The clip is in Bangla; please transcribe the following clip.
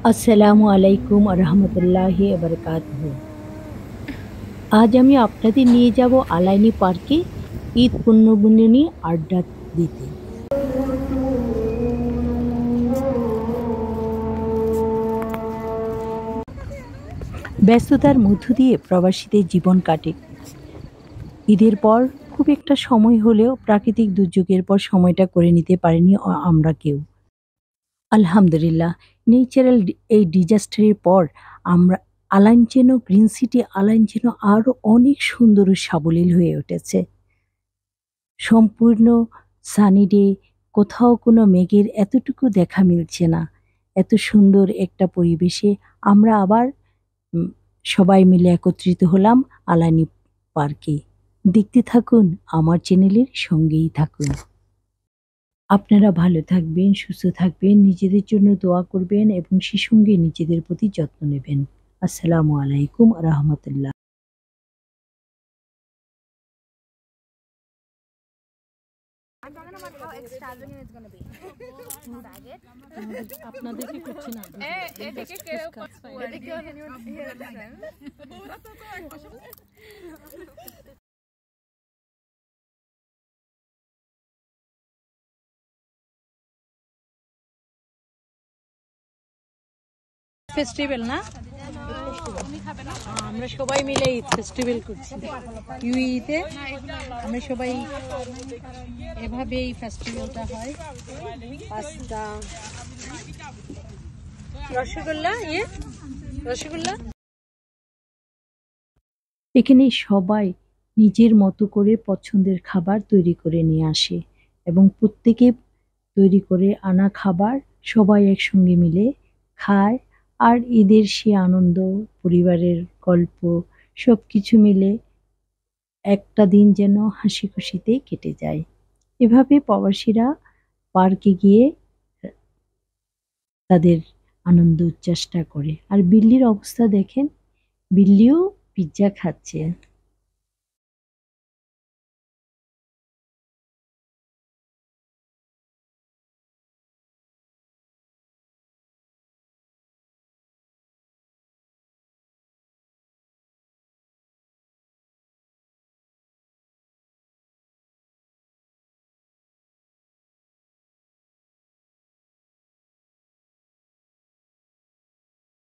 আসসালামু আলাইকুম রহমতুল্লাহি বারাকাতুহু। আজ আমি আপনাদের নিয়ে যাব আলাইনি পার্কে ঈদ পুণ্যবুননি আড্ডা দিতে। ব্যস্ততার মধ্য দিয়ে প্রবাসীদের জীবন কাটে। ঈদের পর খুব একটা সময় হলেও প্রাকৃতিক দুর্যোগের পর সময়টা করে নিতে পারিনি আমরা কেউ। আলহামদুলিল্লাহ, ন্যাচারাল এই ডিজাস্টারের পর আমরা আলাইন যেন গ্রিন সিটি আলাইন যেন আরো অনেক সুন্দর ও সাবলীল হয়ে উঠেছে। সম্পূর্ণ সানি ডে, কোথাও কোনো মেঘের এতটুকু দেখা মিলছে না। এত সুন্দর একটা পরিবেশে আমরা আবার উম সবাই মিলে একত্রিত হলাম আলানি পার্কে। দেখতে থাকুন, আমার চ্যানেলের সঙ্গেই থাকুন। আপনারা ভালো থাকবেন, সুস্থ থাকবেন, নিজেদের জন্য দোয়া করবেন এবং সেই সঙ্গে নিজেদের প্রতি যত্ন নেবেন। আসসালামু আলাইকুম রাহমাতুল্লাহ। I'm talking about how extravagant it's gonna be. Bag it. আপনাদেরকে করছি না। এদিকে কেউ এদিকে anyone here listen. ফেস্টিভ্যাল না, আমরা সবাই মিলে ঈদ ফেস্টিভ্যাল করছি ইউইতে। আমরা সবাই এভাবে এই ফেস্টিভ্যালটা হয়। পাস্তা, রসগোল্লা, রসগোল্লা। এখানে সবাই নিজের মতো করে পছন্দের খাবার তৈরি করে নিয়ে আসে এবং প্রত্যেকে তৈরি করে আনা খাবার সবাই একসঙ্গে মিলে খায়। আর ঈদের সে আনন্দ, পরিবারের গল্প, সবকিছু মিলে একটা দিন যেন হাসি খুশিতে কেটে যায়। এভাবে প্রবাসীরা পার্কে গিয়ে তাদের আনন্দ উচ্ছ্বাসটা করে। আর বিল্লির অবস্থা দেখেন, বিল্লিও পিৎজা খাচ্ছে।